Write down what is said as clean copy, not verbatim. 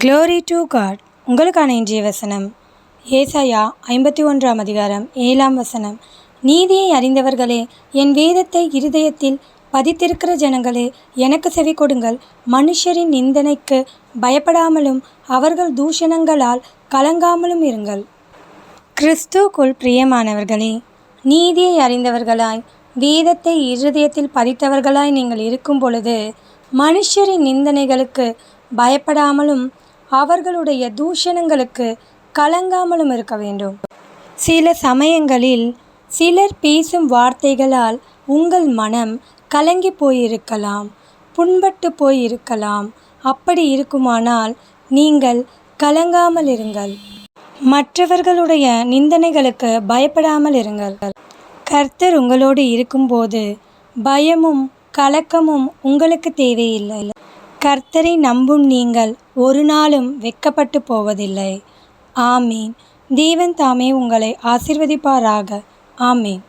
Glory to God. உங்களுக்கான இன்றைய வசனம் ஏசாயா 51ஆம் அதிகாரம் 7ஆம் வசனம். நீதியை அறிந்தவர்களே, என் வேதத்தை இருதயத்தில் பதித்திருக்கிற ஜனங்களே, எனக்கு செவி கொடுங்கள். மனுஷரின் நிந்தனைக்கு பயப்படாமலும் அவர்கள் தூஷணங்களால் கலங்காமலும் இருங்கள். கிறிஸ்துவுக்குள் பிரியமானவர்களே, நீதியை அறிந்தவர்களாய் வேதத்தை இருதயத்தில் பதித்தவர்களாய் நீங்கள் இருக்கும் பொழுது மனுஷரின் நிந்தனைகளுக்கு பயப்படாமலும் அவர்களுடைய தூஷணங்களுக்கு கலங்காமலும் இருக்க வேண்டும். சில சமயங்களில் சிலர் பேசும் வார்த்தைகளால் உங்கள் மனம் கலங்கி போயிருக்கலாம், புண்பட்டு போயிருக்கலாம். அப்படி இருக்குமானால் நீங்கள் கலங்காமல் இருங்கள். மற்றவர்களுடைய நிந்தனைகளுக்கு பயப்படாமல் இருங்கள். கர்த்தர் உங்களோடு இருக்கும்போது பயமும் கலக்கமும் உங்களுக்கு தேவையில்லை. கர்த்தரை நம்பும் நீங்கள் ஒரு நாளும் வெட்கப்பட்டு போவதில்லை. ஆமீன். தேவன் தாமே உங்களை ஆசீர்வதிப்பாராக. ஆமீன்.